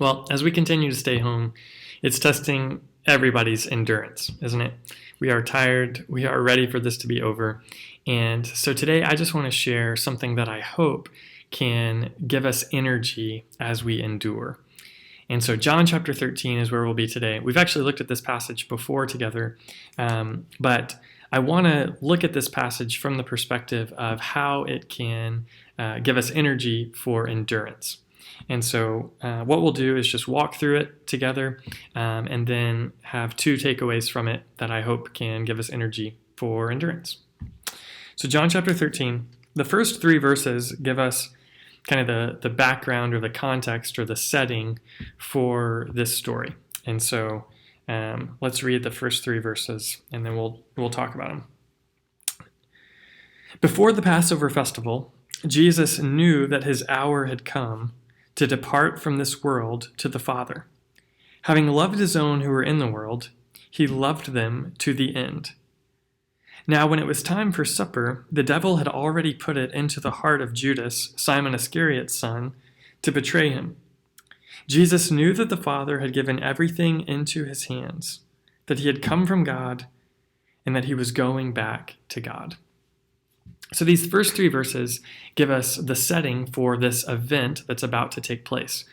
Well, as we continue to stay home, it's testing everybody's endurance, isn't it? We are tired. We are ready for this to be over. And so today I just want to share something that I hope can give us energy as we endure. And so John chapter 13 is where we'll be today. We've actually looked at this passage before together, but I want to look at this passage from the perspective of how it can give us energy for endurance. And so what we'll do is just walk through it together and then have two takeaways from it that I hope can give us energy for endurance. So John chapter 13, the first three verses give us kind of the background or the context or the setting for this story. And so let's read the first three verses and then we'll talk about them. Before the Passover festival, Jesus knew that his hour had come to depart from this world to the Father. Having loved his own who were in the world, he loved them to the end. Now when it was time for supper, the devil had already put it into the heart of Judas, Simon Iscariot's son, to betray him. Jesus knew that the Father had given everything into his hands, that he had come from God, and that he was going back to God. So these first three verses give us the setting for this event that's about to take place.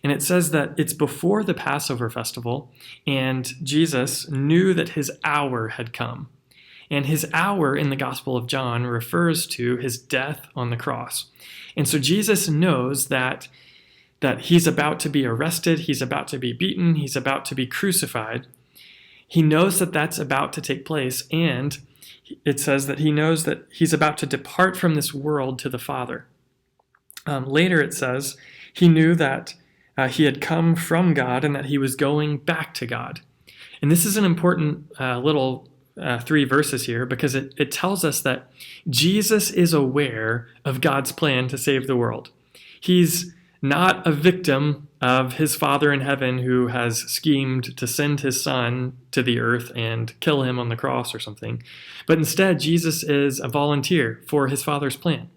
And it says that it's before the Passover festival, and Jesus knew that his hour had come. And his hour in the Gospel of John refers to his death on the cross. And so Jesus knows that he's about to be arrested, he's about to be beaten, he's about to be crucified. He knows that that's about to take place, and it says that he knows that he's about to depart from this world to the Father. Later it says he knew that he had come from God and that he was going back to God. And this is an important little three verses here because it tells us that Jesus is aware of God's plan to save the world. He's not a victim of his Father in heaven who has schemed to send his Son to the earth and kill him on the cross or something. But instead, Jesus is a volunteer for his Father's plan.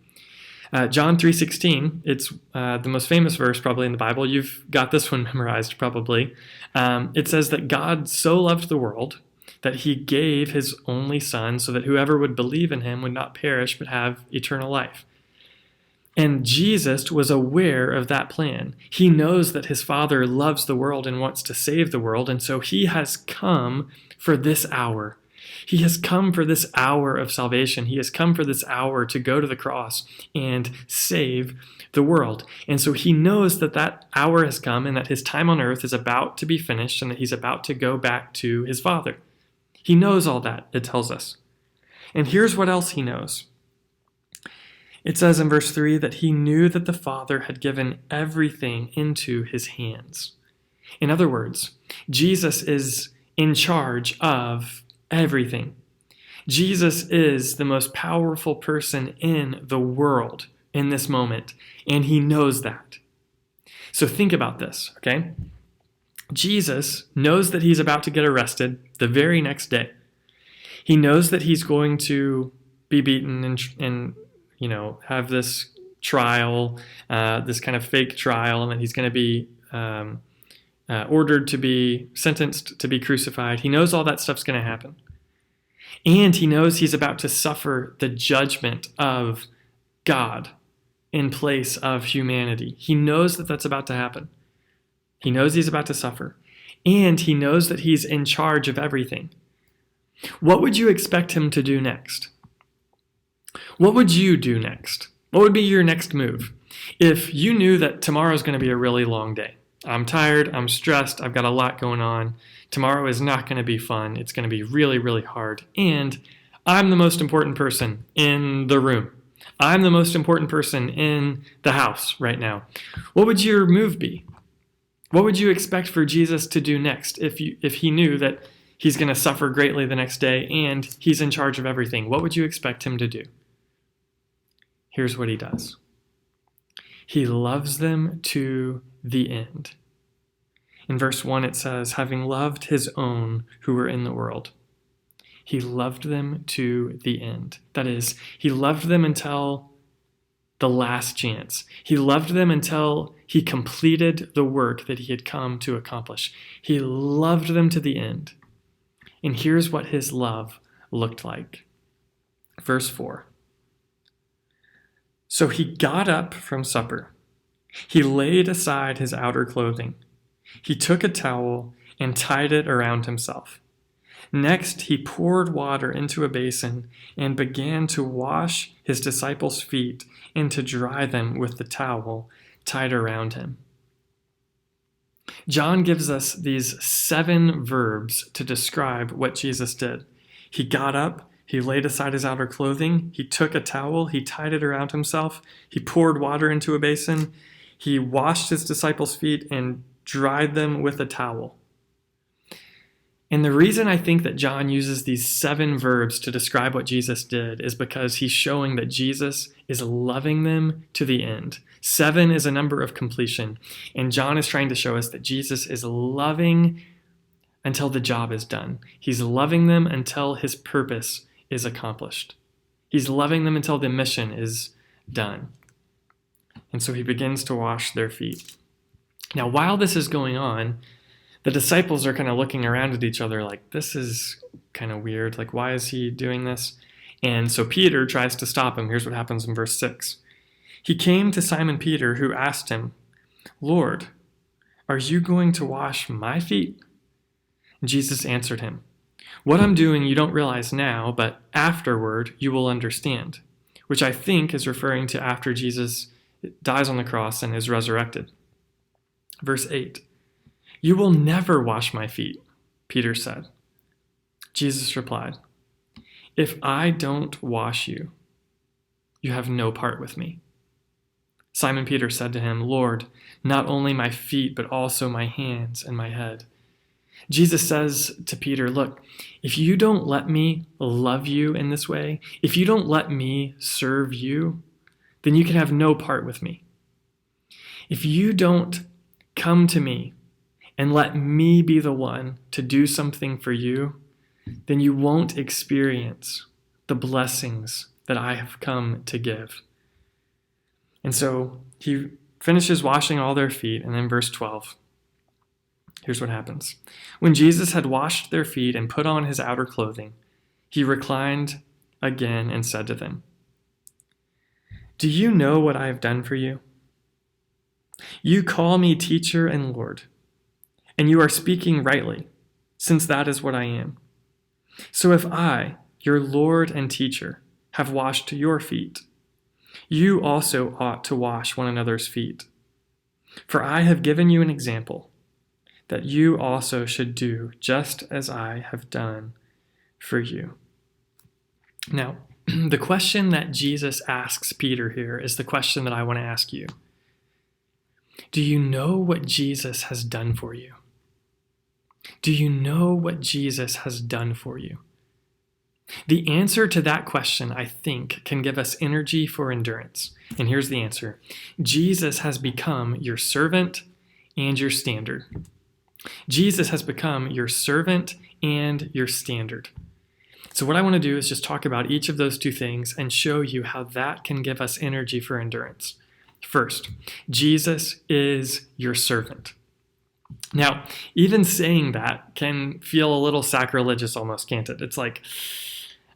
John 3:16, it's the most famous verse probably in the Bible. You've got this one memorized probably. It says that God so loved the world that he gave his only Son so that whoever would believe in him would not perish but have eternal life. And Jesus was aware of that plan. He knows that his Father loves the world and wants to save the world, and so he has come for this hour. He has come for this hour of salvation. He has come for this hour to go to the cross and save the world. And so he knows that that hour has come and that his time on earth is about to be finished and that he's about to go back to his Father. He knows all that, it tells us. And here's what else he knows. It says in verse 3 that he knew that the Father had given everything into his hands. In other words, Jesus is in charge of everything. Jesus is the most powerful person in the world in this moment, and he knows that. So think about this, okay? Jesus knows that he's about to get arrested the very next day. He knows that he's going to be beaten and have this trial, this kind of fake trial, and that he's going to be ordered to be sentenced to be crucified. He knows all that stuff's going to happen. And he knows he's about to suffer the judgment of God in place of humanity. He knows that that's about to happen. He knows he's about to suffer. And he knows that he's in charge of everything. What would you expect him to do next? What would you do next? What would be your next move? If you knew that tomorrow's going to be a really long day. I'm tired, I'm stressed, I've got a lot going on. Tomorrow is not going to be fun. It's going to be really, really hard. And I'm the most important person in the room. I'm the most important person in the house right now. What would your move be? What would you expect for Jesus to do next if he knew that he's going to suffer greatly the next day and he's in charge of everything? What would you expect him to do? Here's what he does. He loves them to the end. In verse 1 it says, having loved his own who were in the world. He loved them to the end. That is, he loved them until the last chance. He loved them until he completed the work that he had come to accomplish. He loved them to the end. And here's what his love looked like. Verse 4. So he got up from supper. He laid aside his outer clothing. He took a towel and tied it around himself. Next, he poured water into a basin and began to wash his disciples' feet and to dry them with the towel tied around him. John gives us these 7 verbs to describe what Jesus did. He got up, he laid aside his outer clothing, he took a towel, he tied it around himself, he poured water into a basin, he washed his disciples' feet and dried them with a towel. And the reason I think that John uses these 7 verbs to describe what Jesus did is because he's showing that Jesus is loving them to the end. 7 is a number of completion, and John is trying to show us that Jesus is loving until the job is done. He's loving them until his purpose is accomplished. He's loving them until the mission is done. And so he begins to wash their feet. Now, while this is going on, the disciples are kind of looking around at each other like, this is kind of weird. Like, why is he doing this? And so Peter tries to stop him. Here's what happens in verse 6. He came to Simon Peter, who asked him, Lord, are you going to wash my feet? And Jesus answered him, what I'm doing you don't realize now, but afterward you will understand, which I think is referring to after Jesus dies on the cross and is resurrected. Verse 8. You will never wash my feet, Peter said. Jesus replied, if I don't wash you, you have no part with me. Simon Peter said to him, Lord, not only my feet, but also my hands and my head. Jesus says to Peter, look, if you don't let me love you in this way, if you don't let me serve you, then you can have no part with me. If you don't come to me and let me be the one to do something for you, then you won't experience the blessings that I have come to give. And so he finishes washing all their feet, and then verse 12. Here's what happens. When Jesus had washed their feet and put on his outer clothing, he reclined again and said to them, do you know what I have done for you? You call me teacher and Lord, and you are speaking rightly, since that is what I am. So if I, your Lord and teacher, have washed your feet, you also ought to wash one another's feet. For I have given you an example, that you also should do just as I have done for you. Now, the question that Jesus asks Peter here is the question that I want to ask you. Do you know what Jesus has done for you? Do you know what Jesus has done for you? The answer to that question, I think, can give us energy for endurance. And here's the answer. Jesus has become your servant and your standard. Jesus has become your servant and your standard. So what I want to do is just talk about each of those 2 things and show you how that can give us energy for endurance. First, Jesus is your servant. Now, even saying that can feel a little sacrilegious almost, can't it? It's like,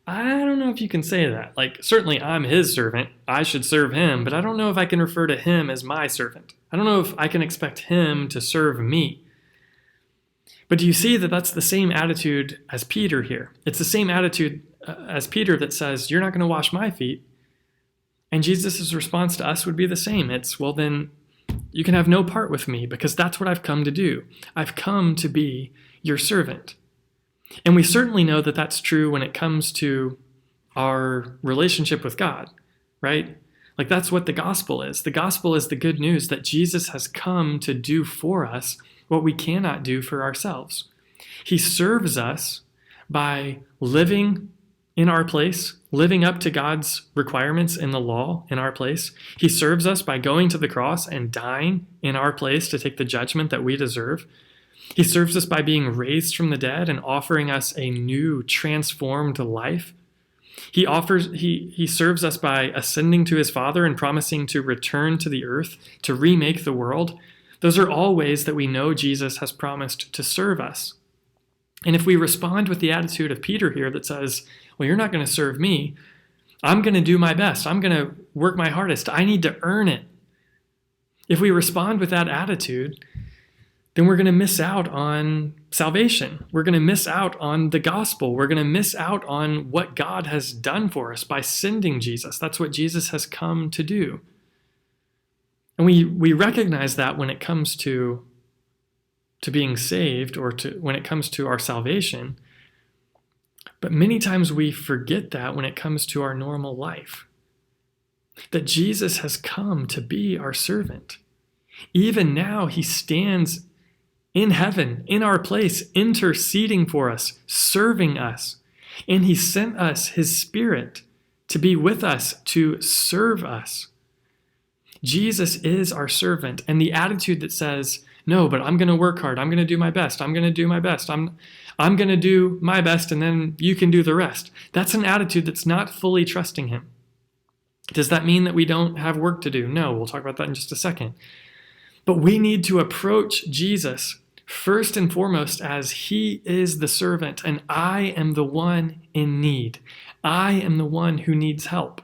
I don't know if you can say that. Like, certainly I'm his servant. I should serve him, but I don't know if I can refer to him as my servant. I don't know if I can expect him to serve me. But do you see that that's the same attitude as Peter here? It's the same attitude as Peter that says, you're not going to wash my feet. And Jesus' response to us would be the same. It's, well, then you can have no part with me because that's what I've come to do. I've come to be your servant. And we certainly know that that's true when it comes to our relationship with God, right? Like that's what the gospel is. The gospel is the good news that Jesus has come to do for us what we cannot do for ourselves. He serves us by living in our place, living up to God's requirements in the law in our place. He serves us by going to the cross and dying in our place to take the judgment that we deserve. He serves us by being raised from the dead and offering us a new, transformed life. He serves us by ascending to his Father and promising to return to the earth to remake the world. Those are all ways that we know Jesus has promised to serve us. And if we respond with the attitude of Peter here that says, well, you're not going to serve me, I'm going to do my best. I'm going to work my hardest. I need to earn it. If we respond with that attitude, then we're going to miss out on salvation. We're going to miss out on the gospel. We're going to miss out on what God has done for us by sending Jesus. That's what Jesus has come to do. And we recognize that when it comes to being saved or when it comes to our salvation. But many times we forget that when it comes to our normal life. That Jesus has come to be our servant. Even now, he stands in heaven, in our place, interceding for us, serving us. And he sent us his Spirit to be with us, to serve us. Jesus is our servant. And the attitude that says, no, but I'm going to work hard. I'm going to do my best. I'm going to do my best. I'm going to do my best, and then you can do the rest. That's an attitude that's not fully trusting him. Does that mean that we don't have work to do? No, we'll talk about that in just a second. But we need to approach Jesus first and foremost as he is the servant, and I am the one in need. I am the one who needs help.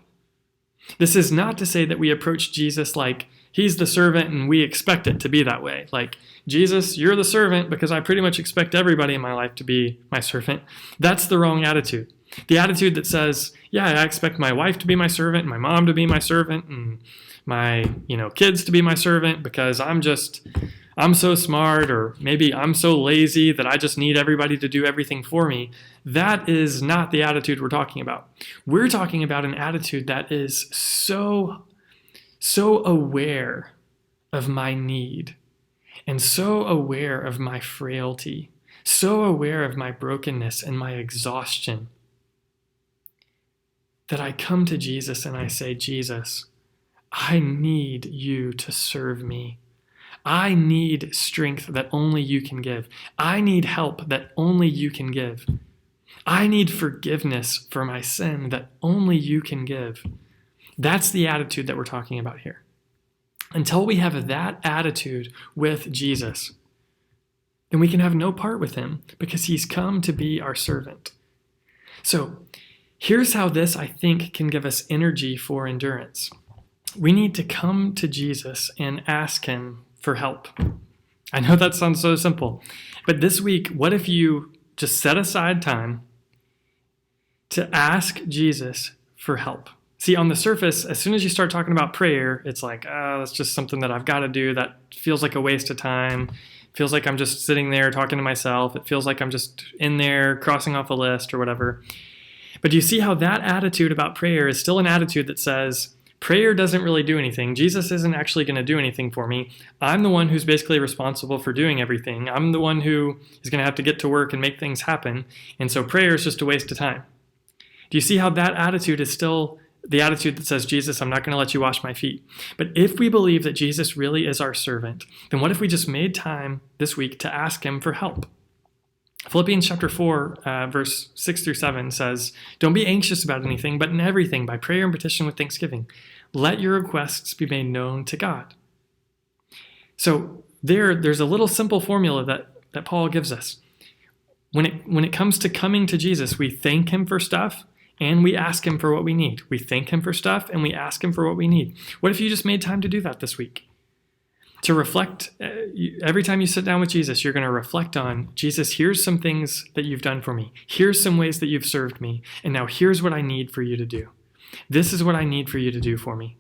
This is not to say that we approach Jesus like he's the servant and we expect it to be that way. Like, Jesus, you're the servant because I pretty much expect everybody in my life to be my servant. That's the wrong attitude. The attitude that says, yeah, I expect my wife to be my servant, my mom to be my servant, and my kids to be my servant because I'm so smart, or maybe I'm so lazy that I just need everybody to do everything for me. That is not the attitude we're talking about. We're talking about an attitude that is so aware of my need and so aware of my frailty, so aware of my brokenness and my exhaustion that I come to Jesus and I say, Jesus, I need you to serve me. I need strength that only you can give. I need help that only you can give. I need forgiveness for my sin that only you can give. That's the attitude that we're talking about here. Until we have that attitude with Jesus, then we can have no part with him because he's come to be our servant. So here's how this, I think, can give us energy for endurance. We need to come to Jesus and ask him for help. I know that sounds so simple, but this week, what if you just set aside time to ask Jesus for help? See, on the surface, as soon as you start talking about prayer, it's like, that's just something that I've got to do. That feels like a waste of time. It feels like I'm just sitting there talking to myself. It feels like I'm just in there crossing off a list or whatever. But do you see how that attitude about prayer is still an attitude that says, prayer doesn't really do anything. Jesus isn't actually going to do anything for me. I'm the one who's basically responsible for doing everything. I'm the one who is going to have to get to work and make things happen. And so prayer is just a waste of time. Do you see how that attitude is still the attitude that says, Jesus, I'm not going to let you wash my feet? But if we believe that Jesus really is our servant, then what if we just made time this week to ask him for help? Philippians chapter 4, verse 6 through 7 says, don't be anxious about anything, but in everything, by prayer and petition with thanksgiving, let your requests be made known to God. So there's a little simple formula that Paul gives us. When it comes to coming to Jesus, we thank him for stuff and we ask him for what we need. We thank him for stuff and we ask him for what we need. What if you just made time to do that this week? To reflect, every time you sit down with Jesus, you're going to reflect on, Jesus, here's some things that you've done for me. Here's some ways that you've served me. And now here's what I need for you to do. This is what I need for you to do for me.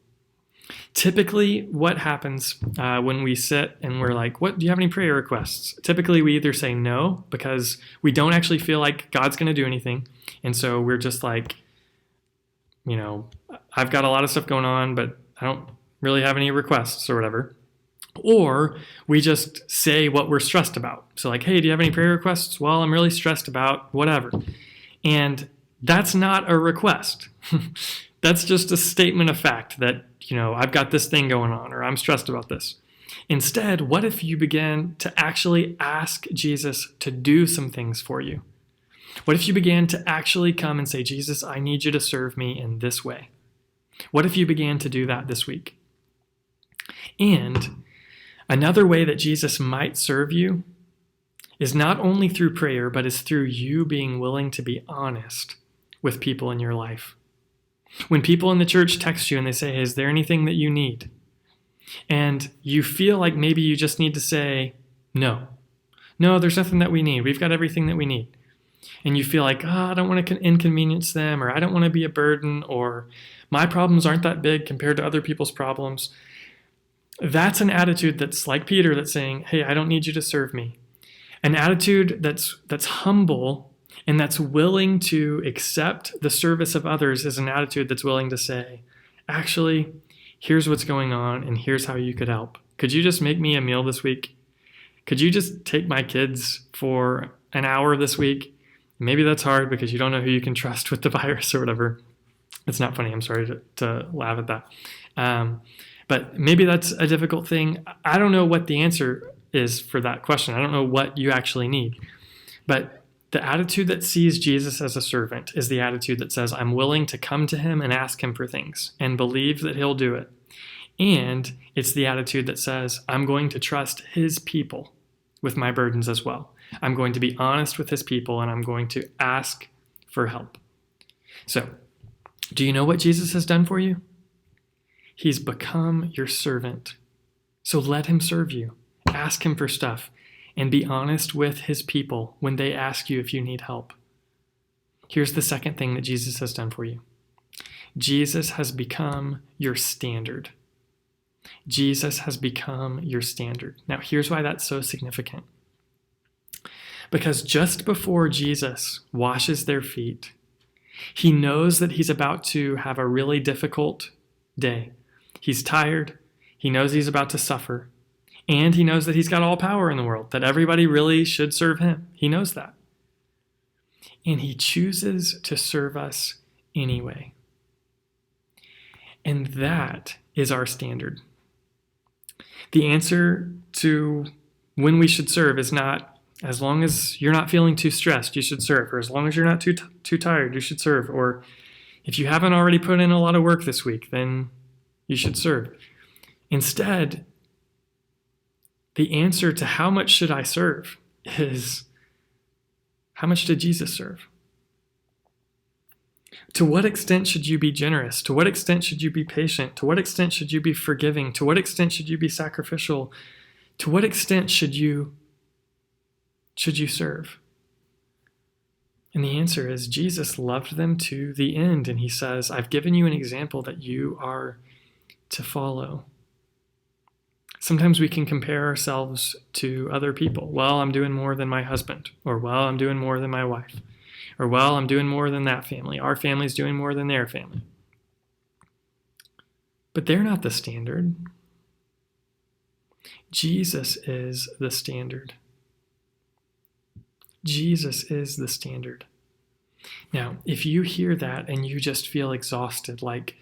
Typically, what happens when we sit and we're like, do you have any prayer requests? Typically, we either say no because we don't actually feel like God's going to do anything. And so we're just like, I've got a lot of stuff going on, but I don't really have any requests or whatever. Or we just say what we're stressed about. So like, hey, do you have any prayer requests? Well, I'm really stressed about whatever. And that's not a request. That's just a statement of fact that, I've got this thing going on, or I'm stressed about this. Instead, what if you began to actually ask Jesus to do some things for you? What if you began to actually come and say, Jesus, I need you to serve me in this way? What if you began to do that this week? And another way that Jesus might serve you is not only through prayer, but is through you being willing to be honest with people in your life. When people in the church text you and they say, hey, is there anything that you need? And you feel like maybe you just need to say, no, there's nothing that we need. We've got everything that we need. And you feel like, I don't want to inconvenience them, or I don't want to be a burden, or my problems aren't that big compared to other people's problems. That's an attitude that's like Peter, that's saying, hey, I don't need you to serve me. An attitude that's humble and that's willing to accept the service of others is an attitude that's willing to say, actually, here's what's going on and here's how you could help. Could you just make me a meal this week? Could you just take my kids for an hour this week? Maybe that's hard because you don't know who you can trust with the virus or whatever. It's not funny. I'm sorry to laugh at that. But maybe that's a difficult thing. I don't know what the answer is for that question. I don't know what you actually need. But the attitude that sees Jesus as a servant is the attitude that says, I'm willing to come to him and ask him for things and believe that he'll do it. And it's the attitude that says, I'm going to trust his people with my burdens as well. I'm going to be honest with his people and I'm going to ask for help. So, do you know what Jesus has done for you? He's become your servant. So let him serve you. Ask him for stuff and be honest with his people when they ask you if you need help. Here's the second thing that Jesus has done for you. Jesus has become your standard. Jesus has become your standard. Now, here's why that's so significant. Because just before Jesus washes their feet, he knows that he's about to have a really difficult day. He's tired. He knows he's about to suffer. And he knows that he's got all power in the world, that everybody really should serve him. He knows that. And he chooses to serve us anyway. And that is our standard. The answer to when we should serve is not, as long as you're not feeling too stressed, you should serve. Or as long as you're not too tired, you should serve. Or if you haven't already put in a lot of work this week, then you should serve. Instead, the answer to how much should I serve is, how much did Jesus serve? To what extent should you be generous? To what extent should you be patient? To what extent should you be forgiving? To what extent should you be sacrificial? To what extent should you serve? And the answer is Jesus loved them to the end. And he says, I've given you an example that you are to follow. Sometimes we can compare ourselves to other people. Well, I'm doing more than my husband. Or, well, I'm doing more than my wife. Or, well, I'm doing more than that family. Our family's doing more than their family. But they're not the standard. Jesus is the standard. Jesus is the standard. Now, if you hear that and you just feel exhausted, like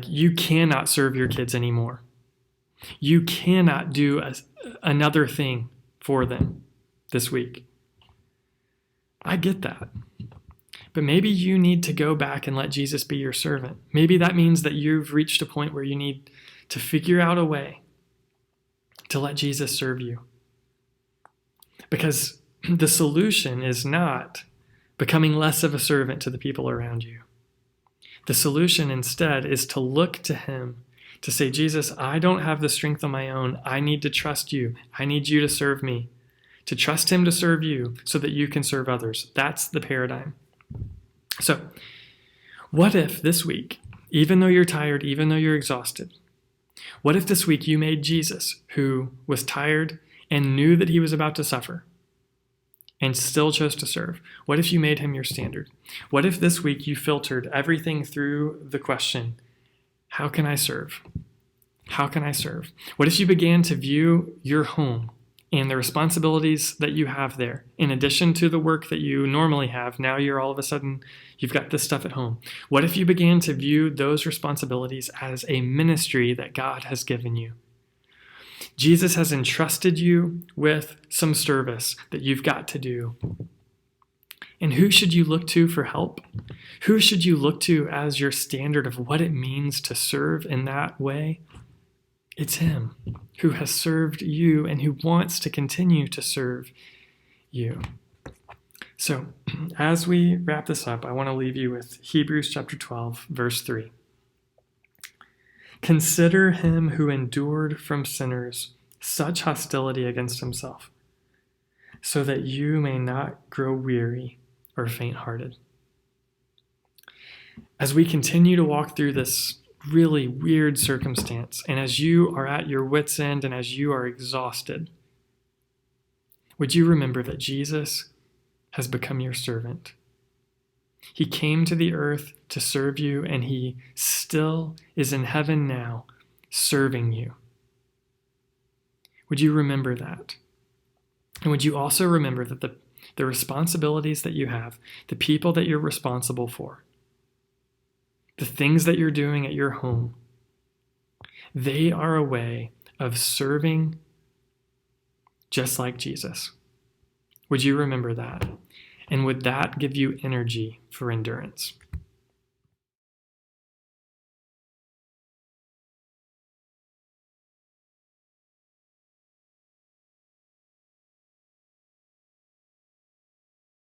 you cannot serve your kids anymore, you cannot do another thing for them this week, I get that. But maybe you need to go back and let Jesus be your servant. Maybe that means that you've reached a point where you need to figure out a way to let Jesus serve you. Because the solution is not becoming less of a servant to the people around you. The solution instead is to look to him, to say, Jesus, I don't have the strength on my own. I need to trust you. I need you to serve me. To trust him to serve you so that you can serve others. That's the paradigm. So, what if this week, even though you're tired, even though you're exhausted, what if this week you made Jesus, who was tired and knew that he was about to suffer, and still chose to serve? What if you made him your standard? What if this week you filtered everything through the question, how can I serve? How can I serve? What if you began to view your home and the responsibilities that you have there, in addition to the work that you normally have? Now you're all of a sudden, you've got this stuff at home. What if you began to view those responsibilities as a ministry that God has given you? Jesus has entrusted you with some service that you've got to do. And who should you look to for help? Who should you look to as your standard of what it means to serve in that way? It's him who has served you and who wants to continue to serve you. So, as we wrap this up, I want to leave you with Hebrews chapter 12, verse 3. Consider him who endured from sinners such hostility against himself, so that you may not grow weary or faint-hearted. As we continue to walk through this really weird circumstance, and as you are at your wit's end and as you are exhausted, would you remember that Jesus has become your servant? He came to the earth to serve you, and he still is in heaven now, serving you. Would you remember that? And would you also remember that the responsibilities that you have, the people that you're responsible for, the things that you're doing at your home, they are a way of serving just like Jesus? Would you remember that? And would that give you energy for endurance?